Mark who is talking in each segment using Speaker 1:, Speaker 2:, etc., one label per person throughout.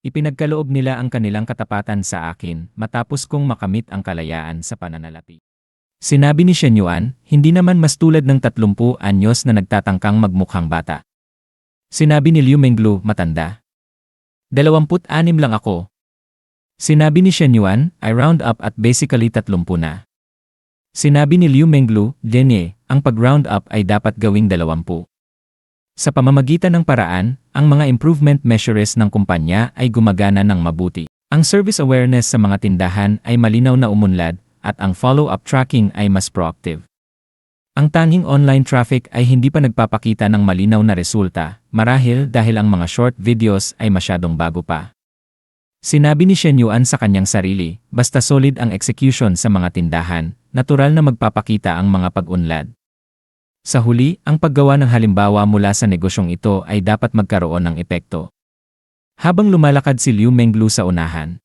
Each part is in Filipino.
Speaker 1: Ipinagkaloob nila ang kanilang katapatan sa akin matapos kong makamit ang kalayaan sa pananalapi. Sinabi ni Shen Yuan, hindi naman mas tulad ng 30 anyos na nagtatangkang magmukhang bata. Sinabi ni Liu Menglu, matanda. 26 lang ako. Sinabi ni Shen Yuan, I round up at basically 30 na. Sinabi ni Liu Menglu, Denye, ang pag-round up ay dapat gawing 20. Sa pamamagitan ng paraan, ang mga improvement measures ng kumpanya ay gumagana ng mabuti. Ang service awareness sa mga tindahan ay malinaw na umunlad, at ang follow-up tracking ay mas proactive. Ang tanging online traffic ay hindi pa nagpapakita ng malinaw na resulta, marahil dahil ang mga short videos ay masyadong bago pa. Sinabi ni Shen Yuan sa kanyang sarili, basta solid ang execution sa mga tindahan, natural na magpapakita ang mga pag-unlad. Sa huli, ang paggawa ng halimbawa mula sa negosyong ito ay dapat magkaroon ng epekto. Habang lumalakad si Liu Menglu sa unahan,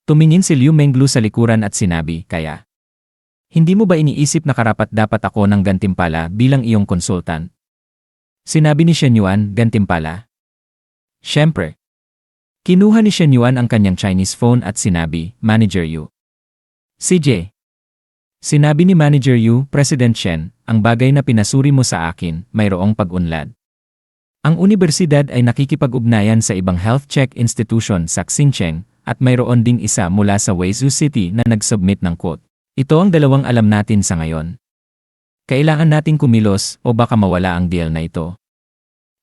Speaker 1: tumingin si Liu Menglu sa likuran at sinabi, kaya, hindi mo ba iniisip na karapat-dapat ako ng gantimpala bilang iyong konsultant? Sinabi ni Shen Yuan, gantimpala? Siyempre. Kinuha ni Shen Yuan ang kanyang Chinese phone at sinabi, Manager Yu. CJ. Sinabi ni Manager Yu, President Shen, ang bagay na pinasuri mo sa akin, mayroong pag-unlad. Ang universidad ay nakikipag-ugnayan sa ibang health check institution sa Xinjiang at mayroon ding isa mula sa Wenzhou City na nag-submit ng quote. Ito ang dalawang alam natin sa ngayon. Kailangan nating kumilos o baka mawala ang deal na ito.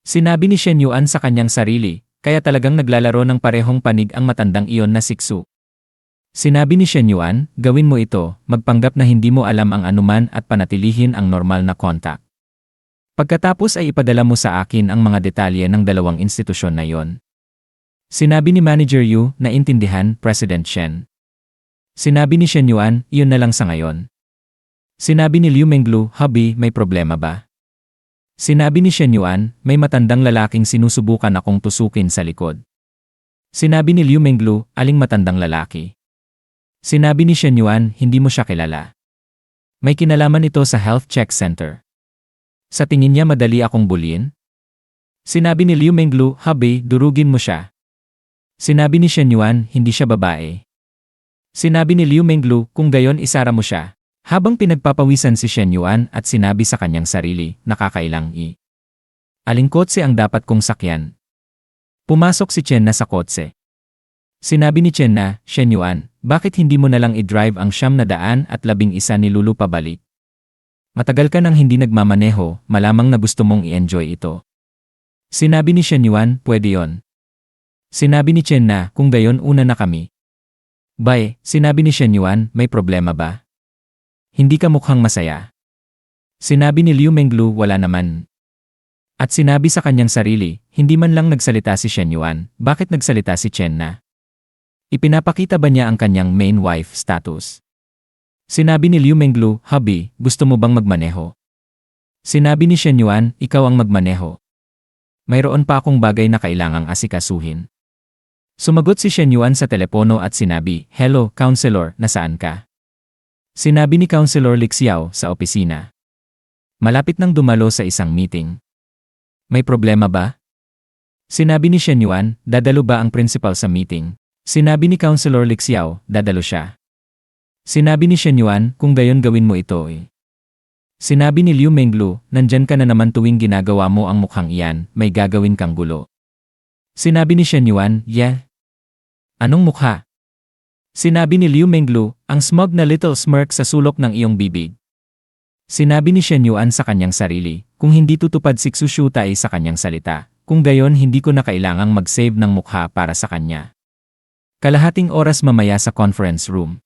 Speaker 1: Sinabi ni Shen Yuan sa kanyang sarili, kaya talagang naglalaro ng parehong panig ang matandang iyon na si Xu. Sinabi ni Shen Yuan, gawin mo ito, magpanggap na hindi mo alam ang anuman at panatilihin ang normal na kontak. Pagkatapos ay ipadala mo sa akin ang mga detalye ng dalawang institusyon na iyon. Sinabi ni Manager Yu, naintindihan, President Shen. Sinabi ni Shen Yuan, iyon na lang sa ngayon. Sinabi ni Liu Menglu, Hubby, may problema ba? Sinabi ni Shen Yuan, may matandang lalaking sinusubukan akong tusukin sa likod. Sinabi ni Liu Menglu, aling matandang lalaki? Sinabi ni Shen Yuan, hindi mo siya kilala. May kinalaman ito sa health check center. Sa tingin niya madali akong bulin? Sinabi ni Liu Menglu, Hubby, durugin mo siya. Sinabi ni Shen Yuan, hindi siya babae. Sinabi ni Liu Menglu, kung gayon isara mo siya. Habang pinagpapawisan si Shen Yuan at sinabi sa kanyang sarili, nakakailang aling kotse ang dapat kong sakyan. Pumasok si Chen na sa kotse. Sinabi ni Chen na, Shen Yuan, bakit hindi mo nalang i-drive ang 911 ni Lulu pabalik? Matagal ka nang hindi nagmamaneho, malamang na gusto mong i-enjoy ito. Sinabi ni Shen Yuan, pwede yon. Sinabi ni Chen na, kung gayon una na kami. Bay, sinabi ni Shen Yuan, may problema ba? Hindi ka mukhang masaya. Sinabi ni Liu Menglu, wala naman. At sinabi sa kanyang sarili, hindi man lang nagsalita si Shen Yuan, bakit nagsalita si Chen na? Ipinapakita ba niya ang kanyang main wife status? Sinabi ni Liu Menglu, Hubby, gusto mo bang magmaneho? Sinabi ni Shen Yuan, ikaw ang magmaneho. Mayroon pa akong bagay na kailangang asikasuhin. Sumagot si Shen Yuan sa telepono at sinabi, Hello, Counselor, nasaan ka? Sinabi ni Counselor Lixiao sa opisina. Malapit nang dumalo sa isang meeting. May problema ba? Sinabi ni Shen Yuan, dadalo ba ang principal sa meeting? Sinabi ni Counselor Lixiao, dadalo siya. Sinabi ni Shen Yuan, kung gayon gawin mo ito Sinabi ni Liu Menglu, nandyan ka na naman tuwing ginagawa mo ang mukhang iyan, may gagawin kang gulo. Sinabi ni Shen Yuan, yeah. Anong mukha? Sinabi ni Liu Menglu, ang smug na little smirk sa sulok ng iyong bibig. Sinabi ni Shen Yuan sa kanyang sarili, kung hindi tutupad si Xu Shutai sa kanyang salita, kung gayon hindi ko na kailangang mag-save ng mukha para sa kanya. Kalahating oras mamaya sa conference room.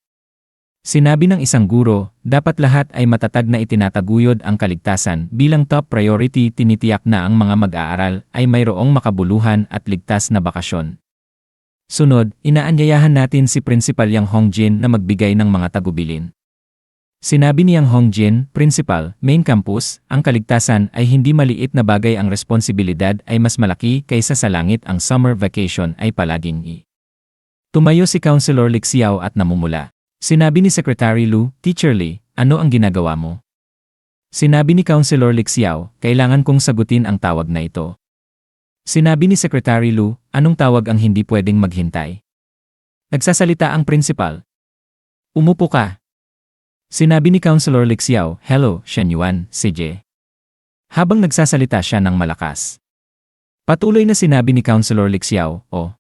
Speaker 1: Sinabi ng isang guro, dapat lahat ay matatag na itinataguyod ang kaligtasan bilang top priority. Tinitiyak na ang mga mag-aaral ay mayroong makabuluhan at ligtas na bakasyon. Sunod, inaanyayahan natin si Principal Yang Hongjin na magbigay ng mga tagubilin. Sinabi ni Yang Hongjin, Principal, main campus, ang kaligtasan ay hindi maliit na bagay, ang responsibilidad ay mas malaki kaysa sa langit, ang summer vacation ay palaging Tumayo si Counselor Lixiao at namumula. Sinabi ni Secretary Lu, Teacher Li, ano ang ginagawa mo? Sinabi ni Counselor Lixiao, kailangan kong sagutin ang tawag na ito. Sinabi ni Secretary Lu, anong tawag ang hindi pwedeng maghintay? Nagsasalita ang principal. Umupo ka. Sinabi ni Councilor Lixiao, hello, Shen Yuan, CJ. Habang nagsasalita siya ng malakas. Patuloy na sinabi ni Councilor Lixiao, oh.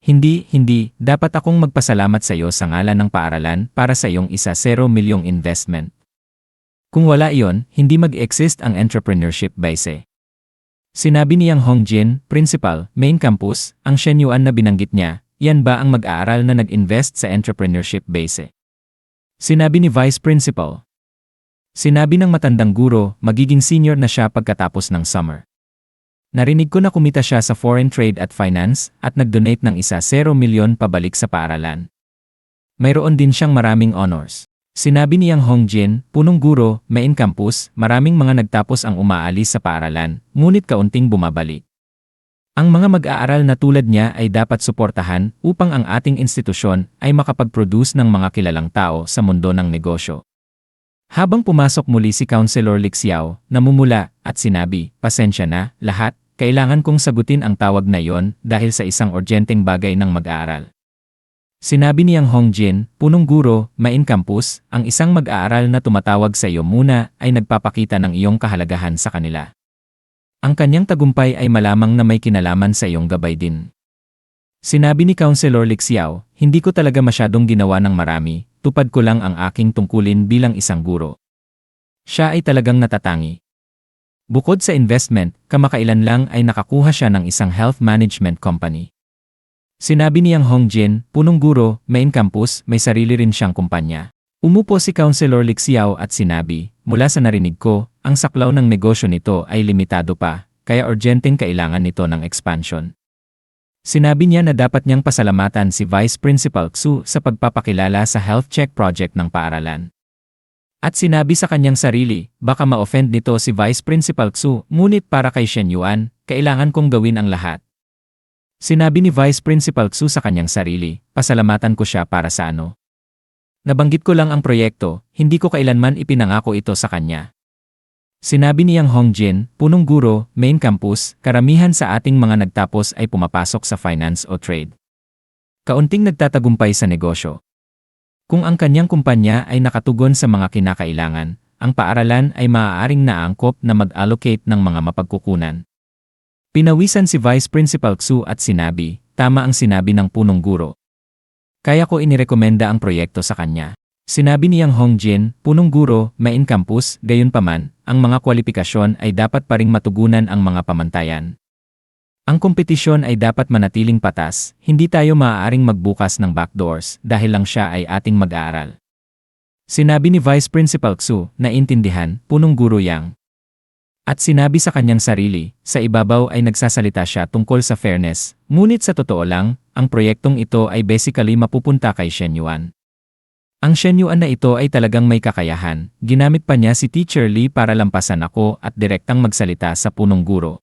Speaker 1: Hindi, dapat akong magpasalamat sa iyo sa ngalan ng paaralan para sa iyong 1 milyong investment. Kung wala iyon, hindi mag-exist ang entrepreneurship base. Sinabi ni Yang Hongjin, Principal, Main Campus, ang Shen Yuan na binanggit niya, yan ba ang mag-aaral na nag-invest sa entrepreneurship base? Sinabi ni Vice Principal. Sinabi ng matandang guro, magiging senior na siya pagkatapos ng summer. Narinig ko na kumita siya sa foreign trade at finance at nag-donate ng 1 milyon pabalik sa paaralan. Mayroon din siyang maraming honors. Sinabi ni Yang Hongjin, punong guro, main campus, maraming mga nagtapos ang umaalis sa paaralan, ngunit kaunting bumabalik. Ang mga mag-aaral na tulad niya ay dapat suportahan upang ang ating institusyon ay makapag-produce ng mga kilalang tao sa mundo ng negosyo. Habang pumasok muli si Councilor Lixiao, namumula at sinabi, pasensya na, lahat, kailangan kong sagutin ang tawag na iyon dahil sa isang urgenteng bagay ng mag-aaral. Sinabi ni Yang Hongjin, punong guro, main campus, ang isang mag-aaral na tumatawag sa iyo muna ay nagpapakita ng iyong kahalagahan sa kanila. Ang kanyang tagumpay ay malamang na may kinalaman sa iyong gabay din. Sinabi ni Councilor Lixiao, hindi ko talaga masyadong ginawa ng marami, tupad ko lang ang aking tungkulin bilang isang guro. Siya ay talagang natatangi. Bukod sa investment, kamakailan lang ay nakakuha siya ng isang health management company. Sinabi ni Yang Hongjin, punong guro, main campus, may sarili rin siyang kumpanya. Umupo si Councilor Lixiao at sinabi, mula sa narinig ko, ang saklaw ng negosyo nito ay limitado pa, kaya urgenteng kailangan nito ng expansion. Sinabi niya na dapat niyang pasalamatan si Vice Principal Xu sa pagpapakilala sa health check project ng paaralan. At sinabi sa kanyang sarili, baka ma-offend nito si Vice Principal Xu, ngunit para kay Shen Yuan, kailangan kong gawin ang lahat. Sinabi ni Vice Principal Xu sa kanyang sarili, pasalamatan ko siya para sa ano. Nabanggit ko lang ang proyekto, hindi ko kailanman ipinangako ito sa kanya. Sinabi ni Yang Hongjin, punong guro, main campus, karamihan sa ating mga nagtapos ay pumapasok sa finance o trade. Kaunting nagtatagumpay sa negosyo. Kung ang kanyang kumpanya ay nakatugon sa mga kinakailangan, ang paaralan ay maaaring naangkop na mag-allocate ng mga mapagkukunan. Pinawisan si Vice Principal Xu at sinabi, tama ang sinabi ng punong guro. Kaya ko inirekomenda ang proyekto sa kanya. Sinabi ni Yang Hongjin, punong guro, main campus, gayunpaman, ang mga kwalifikasyon ay dapat pa ring matugunan ang mga pamantayan. Ang kompetisyon ay dapat manatiling patas, hindi tayo maaaring magbukas ng backdoors dahil lang siya ay ating mag-aaral. Sinabi ni Vice Principal Xu, naintindihan, punong guro Yang. At sinabi sa kanyang sarili, sa ibabaw ay nagsasalita siya tungkol sa fairness, ngunit sa totoo lang, ang proyektong ito ay basically mapupunta kay Shen Yuan. Ang Shen Yuan na ito ay talagang may kakayahan, ginamit pa niya si Teacher Lee para lampasan ako at direktang magsalita sa punong guro.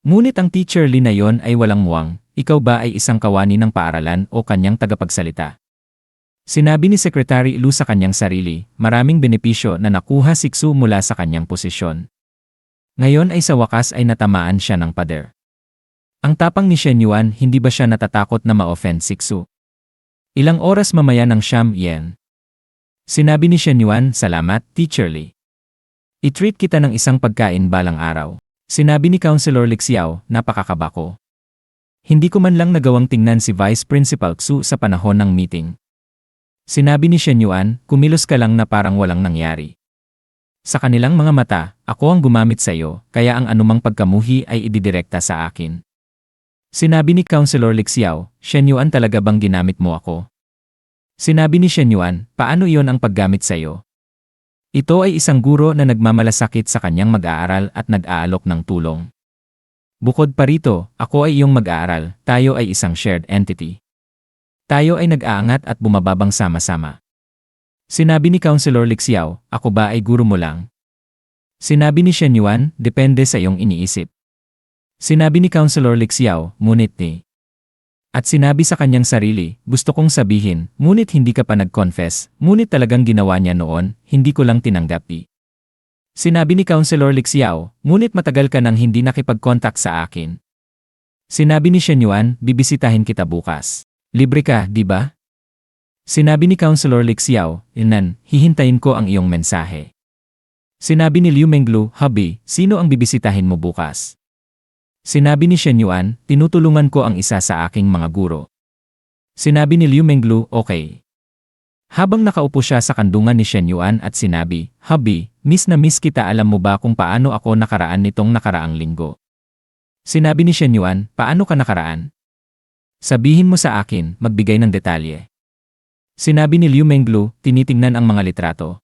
Speaker 1: Ngunit ang Teacher Lee na yon ay walang muwang, ikaw ba ay isang kawani ng paaralan o kanyang tagapagsalita? Sinabi ni Secretary Lu sa kanyang sarili, maraming benepisyo na nakuha si Xu mula sa kanyang posisyon. Ngayon ay sa wakas ay natamaan siya ng pader. Ang tapang ni Shen Yuan, hindi ba siya natatakot na ma-offend si Xu? Ilang oras mamaya ng siyam yen. Sinabi ni Shen Yuan, salamat, Teacher Lee. I-treat kita ng isang pagkain balang araw. Sinabi ni Councilor Lixiao, napakakaba ko. Hindi ko man lang nagawang tingnan si Vice Principal Xu sa panahon ng meeting. Sinabi ni Shen Yuan, kumilos ka lang na parang walang nangyari. Sa kanilang mga mata, ako ang gumamit sa iyo, kaya ang anumang pagkamuhi ay ididirekta sa akin. Sinabi ni Councilor Lixiao, Shen Yuan talaga bang ginamit mo ako? Sinabi ni Shen Yuan, paano iyon ang paggamit sa iyo? Ito ay isang guro na nagmamalasakit sa kanyang mag-aaral at nag-aalok ng tulong. Bukod pa rito, ako ay iyong mag-aaral, tayo ay isang shared entity. Tayo ay nag-aangat at bumababang sama-sama. Sinabi ni Councilor Lixiao, ako ba ay guro mo lang? Sinabi ni Shen Yuan, depende sa iyong iniisip. Sinabi ni Councilor Lixiao, ngunit ni. At sinabi sa kanyang sarili, gusto kong sabihin, ngunit hindi ka pa nag-confess, ngunit talagang ginawa niya noon, hindi ko lang tinanggapi. Sinabi ni Councilor Lixiao, ngunit matagal ka nang hindi nakipag-contact sa akin. Sinabi ni Shen Yuan, bibisitahin kita bukas. Libre ka, di ba? Sinabi ni Counselor Li Xiao, Inan, hihintayin ko ang iyong mensahe. Sinabi ni Liu Menglu, Hubby, sino ang bibisitahin mo bukas? Sinabi ni Shen Yuan, tinutulungan ko ang isa sa aking mga guro. Sinabi ni Liu Menglu, okay. Habang nakaupo siya sa kandungan ni Shen Yuan at sinabi, Hubby, miss na miss kita, alam mo ba kung paano ako nakaraan nitong nakaraang linggo? Sinabi ni Shen Yuan, paano ka nakaraan? Sabihin mo sa akin, magbigay ng detalye. Sinabi ni Liu Menglu, tinitingnan ang mga litrato.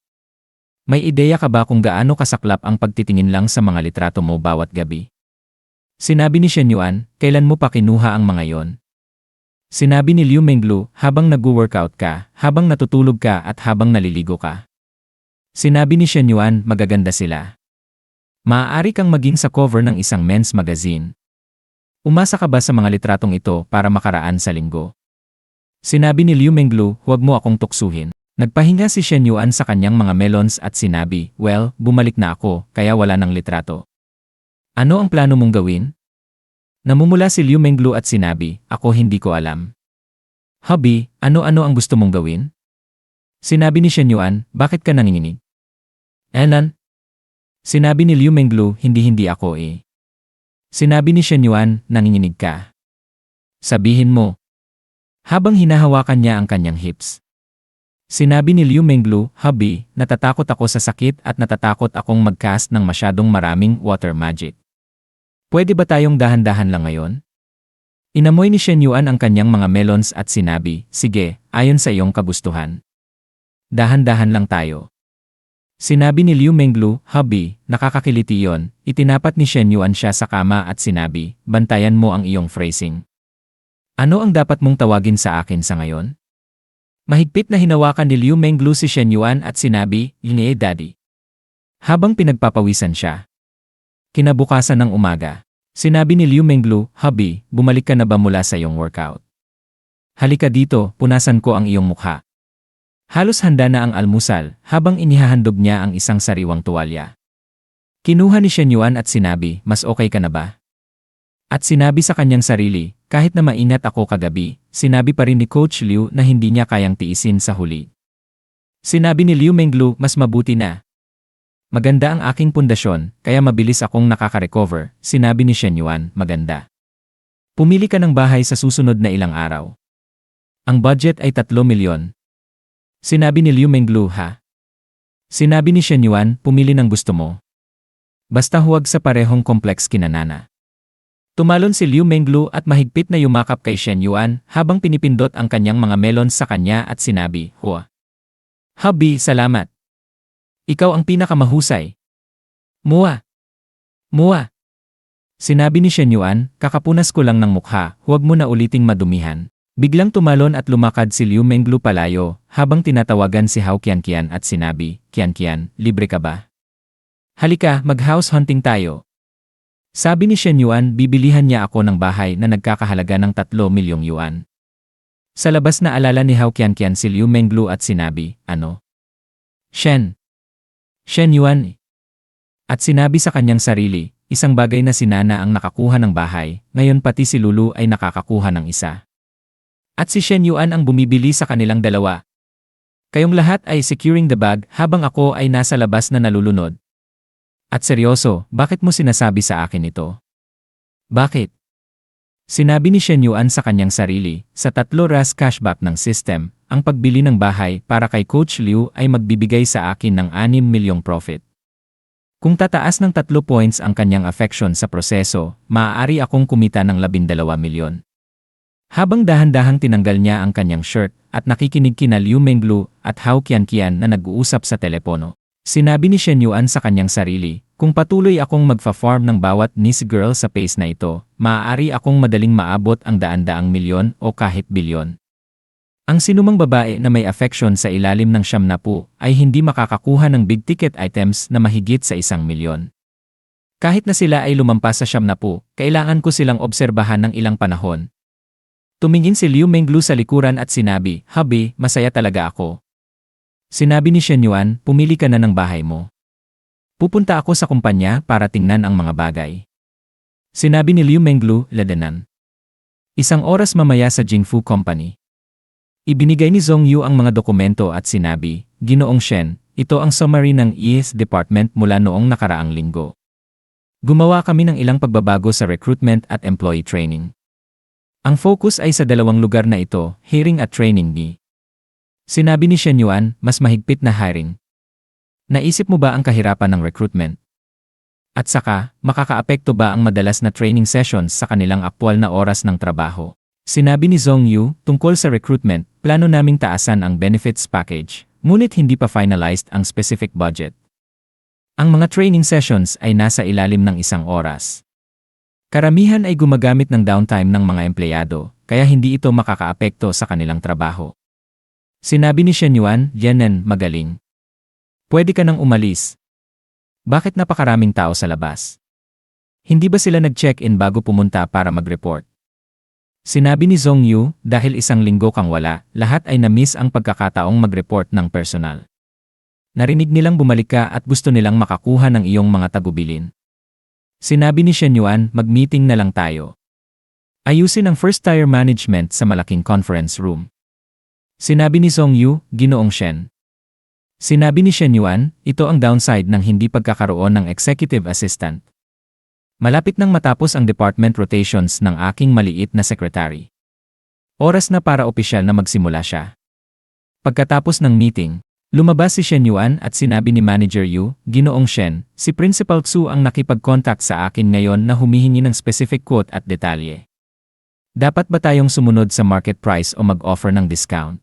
Speaker 1: May ideya ka ba kung gaano kasaklap ang pagtitingin lang sa mga litrato mo bawat gabi? Sinabi ni Shen Yuan, kailan mo pa kinuha ang mga yon? Sinabi ni Liu Menglu, habang nag-workout ka, habang natutulog ka at habang naliligo ka. Sinabi ni Shen Yuan, magaganda sila. Maaari kang maging sa cover ng isang men's magazine. Umasa ka ba sa mga litratong ito para makaraan sa linggo? Sinabi ni Liu Menglu, huwag mo akong tuksuhin. Nagpahinga si Shen Yuan sa kanyang mga melons at sinabi, well, bumalik na ako, kaya wala ng litrato. Ano ang plano mong gawin? Namumula si Liu Menglu at sinabi, ako hindi ko alam. Hubby, ano-ano ang gusto mong gawin? Sinabi ni Shen Yuan, bakit ka nanginginig? Enan? Sinabi ni Liu Menglu, hindi ako eh. Sinabi ni Shen Yuan, nanginginig ka. Sabihin mo. Habang hinahawakan niya ang kanyang hips. Sinabi ni Liu Menglu, Hubby, natatakot ako sa sakit at natatakot akong mag-cast ng masyadong maraming water magic. Pwede ba tayong dahan-dahan lang ngayon? Inamoy ni Shen Yuan ang kanyang mga melons at sinabi, sige, ayon sa iyong kagustuhan. Dahan-dahan lang tayo. Sinabi ni Liu Menglu, Hubby, nakakakiliti yon. Itinapat ni Shen Yuan siya sa kama at sinabi, bantayan mo ang iyong phrasing. Ano ang dapat mong tawagin sa akin sa ngayon? Mahigpit na hinawakan ni Liu Menglu si Shen Yuan at sinabi, Yine Daddy. Habang pinagpapawisan siya. Kinabukasan ng umaga. Sinabi ni Liu Menglu, Hubby, bumalik ka na ba mula sa iyong workout? Halika dito, punasan ko ang iyong mukha. Halos handa na ang almusal habang inihahandog niya ang isang sariwang tuwalya. Kinuha ni Shen Yuan at sinabi, mas okay ka na ba? At sinabi sa kanyang sarili, kahit na maingat ako kagabi, sinabi pa rin ni Coach Liu na hindi niya kayang tiisin sa huli. Sinabi ni Liu Menglu, mas mabuti na. Maganda ang aking pundasyon, kaya mabilis akong nakaka-recover, sinabi ni Shen Yuan, maganda. Pumili ka ng bahay sa susunod na ilang araw. Ang budget ay 3 milyon. Sinabi ni Liu Menglu, ha? Sinabi ni Shen Yuan, pumili ng gusto mo. Basta huwag sa parehong complex kina Nana. Tumalon si Liu Menglu at mahigpit na yumakap kay Shen Yuan habang pinipindot ang kanyang mga melons sa kanya at sinabi, Hua. Hubby, salamat. Ikaw ang pinakamahusay. Mua. Mua. Sinabi ni Shen Yuan, kakapunas ko lang ng mukha, huwag mo na uliting madumihan. Biglang tumalon at lumakad si Liu Menglu palayo habang tinatawagan si Hao Qianqian at sinabi, Qianqian, libre ka ba? Halika, mag-house hunting tayo. Sabi ni Shen Yuan, bibilihan niya ako ng bahay na nagkakahalaga ng 3 milyong yuan. Sa labas na alala ni Hao Qianqian si Liu Menglu at sinabi, ano? Shen Yuan. At sinabi sa kanyang sarili, isang bagay na si Nana ang nakakuha ng bahay, ngayon pati si Lulu ay nakakakuha ng isa. At si Shen Yuan ang bumibili sa kanilang dalawa. Kayong lahat ay securing the bag habang ako ay nasa labas na nalulunod. At seryoso, bakit mo sinasabi sa akin ito? Bakit? Sinabi ni Shen Yuan sa kanyang sarili, sa 3 ras cashback ng system, ang pagbili ng bahay para kay Coach Liu ay magbibigay sa akin ng 6 milyong profit. Kung tataas ng 3 points ang kanyang affection sa proseso, maaari akong kumita ng 12 milyon. Habang dahan-dahang tinanggal niya ang kanyang shirt at nakikinig kina Liu Menglu at Hao Qianqian na nag-uusap sa telepono, sinabi ni Shen Yuan sa kanyang sarili, kung patuloy akong magfa-farm ng bawat nice girl sa pace na ito, maaari akong madaling maabot ang daan-daang milyon o kahit bilyon. Ang sinumang babae na may affection sa ilalim ng 70 ay hindi makakakuha ng big-ticket items na mahigit sa 1 milyon. Kahit na sila ay lumampas sa 70, kailangan ko silang obserbahan ng ilang panahon. Tumingin si Liu Menglu sa likuran at sinabi, Hubby, masaya talaga ako. Sinabi ni Shen Yuan, pumili ka na ng bahay mo. Pupunta ako sa kumpanya para tingnan ang mga bagay. Sinabi ni Liu Menglu, Ladenan. Isang oras mamaya sa Jinfu Company. Ibinigay ni Zhong Yu ang mga dokumento at sinabi, Ginoong Shen, ito ang summary ng ES Department mula noong nakaraang linggo. Gumawa kami ng ilang pagbabago sa recruitment at employee training. Ang focus ay sa dalawang lugar na ito, hiring at training ni. Sinabi ni Shen Yuan, mas mahigpit na hiring. Naisip mo ba ang kahirapan ng recruitment? At saka, makakaapekto ba ang madalas na training sessions sa kanilang aktwal na oras ng trabaho? Sinabi ni Zhong Yu, tungkol sa recruitment, plano naming taasan ang benefits package, ngunit hindi pa finalized ang specific budget. Ang mga training sessions ay nasa ilalim ng 1 oras. Karamihan ay gumagamit ng downtime ng mga empleyado, kaya hindi ito makakaapekto sa kanilang trabaho. Sinabi ni Shen Yuan, Yenen, magaling. Pwede ka nang umalis. Bakit napakaraming tao sa labas? Hindi ba sila nag-check-in bago pumunta para mag-report? Sinabi ni Zhong Yu, dahil 1 linggo kang wala, lahat ay na-miss ang pagkakataong mag-report ng personal. Narinig nilang bumalik ka at gusto nilang makakuha ng iyong mga tagubilin. Sinabi ni Shen Yuan, mag-meeting na lang tayo. Ayusin ang first-tier management sa malaking conference room. Sinabi ni Zhong Yu, Ginoong Shen. Sinabi ni Shen Yuan, ito ang downside ng hindi pagkakaroon ng executive assistant. Malapit nang matapos ang department rotations ng aking maliit na secretary. Oras na para opisyal na magsimula siya. Pagkatapos ng meeting, lumabas si Shen Yuan at sinabi ni Manager Yu, Ginoong Shen, si Principal Tsu ang nakipag-contact sa akin ngayon na humihingi ng specific quote at detalye. Dapat ba tayong sumunod sa market price o mag-offer ng discount?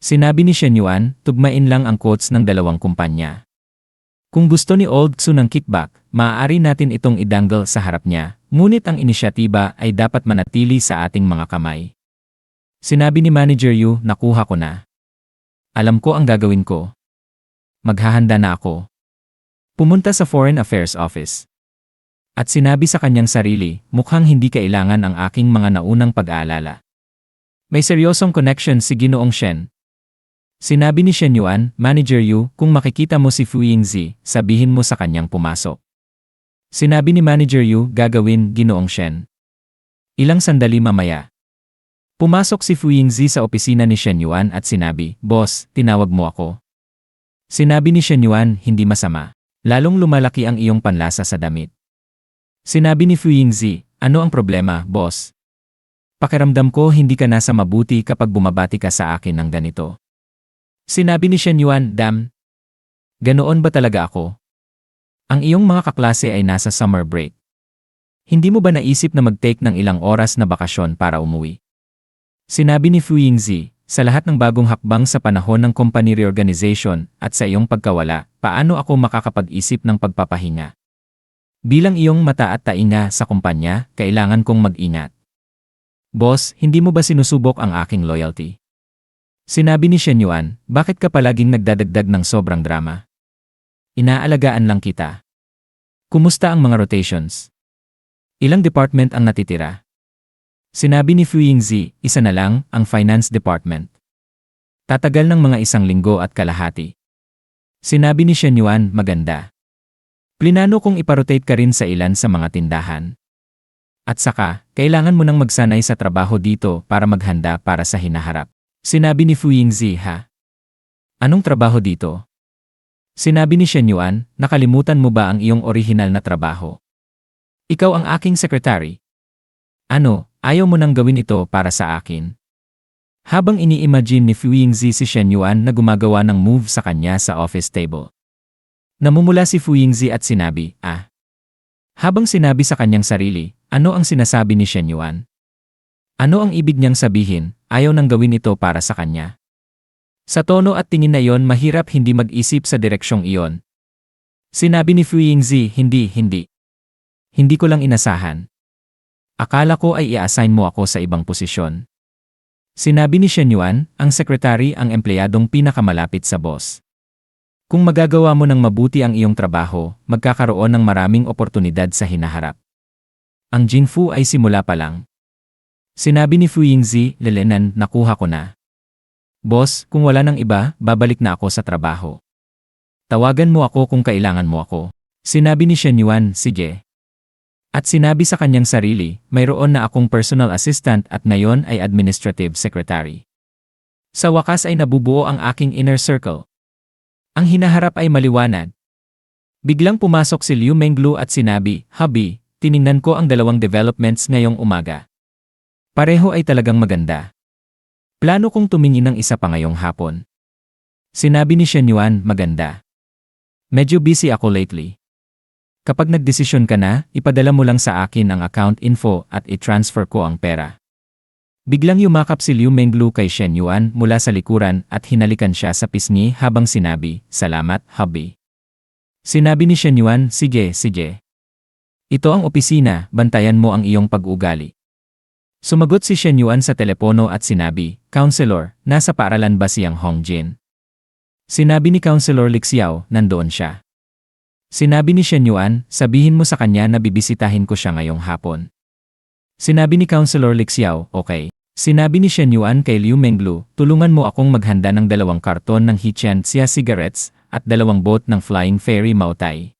Speaker 1: Sinabi ni Shen Yuan, tugmain lang ang quotes ng dalawang kumpanya. Kung gusto ni Old Tsu ng kickback, maaari natin itong idangle sa harap niya, ngunit ang inisyatiba ay dapat manatili sa ating mga kamay. Sinabi ni Manager Yu, nakuha ko na. Alam ko ang gagawin ko. Maghahanda na ako. Pumunta sa Foreign Affairs Office. At sinabi sa kanyang sarili, mukhang hindi kailangan ang aking mga naunang pag-aalala. May seryosong connection si Ginoong Shen. Sinabi ni Shen Yuan, Manager Yu, kung makikita mo si Fu Yingzi, sabihin mo sa kanyang pumasok. Sinabi ni Manager Yu, gagawin, Ginoong Shen. Ilang sandali mamaya. Pumasok si Fu Yingzi sa opisina ni Shen Yuan at sinabi, Boss, tinawag mo ako. Sinabi ni Shen Yuan, hindi masama. Lalong lumalaki ang iyong panlasa sa damit. Sinabi ni Fu Yingzi, ano ang problema, boss? Pakiramdam ko hindi ka nasa mabuti kapag bumabati ka sa akin ng ganito. Sinabi ni Shen Yuan, damn. Ganoon ba talaga ako? Ang iyong mga kaklase ay nasa summer break. Hindi mo ba naisip na mag-take ng ilang oras na bakasyon para umuwi? Sinabi ni Fu Yingzi, sa lahat ng bagong hakbang sa panahon ng company reorganization at sa iyong pagkawala, paano ako makakapag-isip ng pagpapahinga? Bilang iyong mata at tainga sa kumpanya, kailangan kong mag-ingat. Boss, hindi mo ba sinusubok ang aking loyalty? Sinabi ni Shen Yuan, bakit ka palaging nagdadagdag ng sobrang drama? Inaalagaan lang kita. Kumusta ang mga rotations? Ilang department ang natitira? Sinabi ni Fu Yingzi, isa na lang, ang finance department. Tatagal ng mga 1 linggo at kalahati. Sinabi ni Shen Yuan, maganda. Plinano kong iparotate ka rin sa ilan sa mga tindahan. At saka, kailangan mo nang magsanay sa trabaho dito para maghanda para sa hinaharap. Sinabi ni Fu Yingzi, ha? Anong trabaho dito? Sinabi ni Shen Yuan, nakalimutan mo ba ang iyong orihinal na trabaho? Ikaw ang aking secretary. Ano, ayaw mo nang gawin ito para sa akin? Habang ini-imagine ni Fu Yingzi si Shen Yuan na gumagawa ng move sa kanya sa office table. Namumula si Fu Yingzi at sinabi, Habang sinabi sa kanyang sarili, ano ang sinasabi ni Shen Yuan? Ano ang ibig niyang sabihin, ayaw nang gawin ito para sa kanya? Sa tono at tingin na iyon mahirap hindi mag-isip sa direksyong iyon. Sinabi ni Fu Yingzi, hindi. Hindi ko lang inasahan. Akala ko ay i-assign mo ako sa ibang posisyon. Sinabi ni Shen Yuan, ang secretary ang empleyadong pinakamalapit sa boss. Kung magagawa mo ng mabuti ang iyong trabaho, magkakaroon ng maraming oportunidad sa hinaharap. Ang Jinfu ay simula pa lang. Sinabi ni Fu Yingzi, Lelenan, nakuha ko na. Boss, kung wala nang iba, babalik na ako sa trabaho. Tawagan mo ako kung kailangan mo ako. Sinabi ni Shen Yuan, sige. At sinabi sa kanyang sarili, mayroon na akong personal assistant at ngayon ay administrative secretary. Sa wakas ay nabubuo ang aking inner circle. Ang hinaharap ay maliwanag. Biglang pumasok si Liu Menglu at sinabi, "Hubby, tiningnan ko ang dalawang developments ngayong umaga. Pareho ay talagang maganda. Plano kong tumingin ng isa pa ngayong hapon." Sinabi ni Shen Yuan, "Maganda. Medyo busy ako lately. Kapag nagdesisyon ka na, ipadala mo lang sa akin ang account info at i-transfer ko ang pera." Biglang yumakap si Liu Menglu kay Shen Yuan mula sa likuran at hinalikan siya sa pisngi habang sinabi, "Salamat, hubby." Sinabi ni Shen Yuan, Sige. Ito ang opisina, bantayan mo ang iyong pag-uugali." Sumagot si Shen Yuan sa telepono at sinabi, "Counselor, nasa paaralan ba siyang Hong Jin?" Sinabi ni Counselor Lixiao, "Nandoon siya." Sinabi ni Shen Yuan, "Sabihin mo sa kanya na bibisitahin ko siya ngayong hapon." Sinabi ni Counselor Lixiao, "Okay." Sinabi ni Shen Yuan kay Liu Menglu, "Tulungan mo akong maghanda ng 2 karton ng Hichian Xia cigarettes at 2 boat ng Flying Fairy Mautai.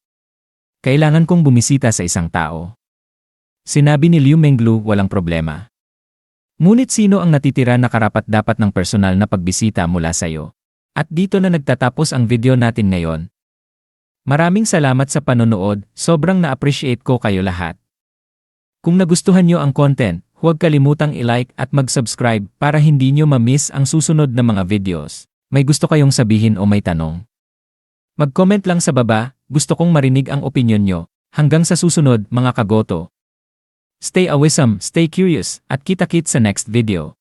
Speaker 1: Kailangan kong bumisita sa isang tao." Sinabi ni Liu Menglu, "Walang problema. Ngunit sino ang natitira na karapat-dapat ng personal na pagbisita mula sa iyo?" At dito na nagtatapos ang video natin ngayon. Maraming salamat sa panonood, sobrang na-appreciate ko kayo lahat. Kung nagustuhan nyo ang content, huwag kalimutang i-like at mag-subscribe para hindi nyo ma-miss ang susunod na mga videos. May gusto kayong sabihin o may tanong? Mag-comment lang sa baba, gusto kong marinig ang opinyon nyo. Hanggang sa susunod mga kagoto. Stay awesome, stay curious, at kita-kits sa next video.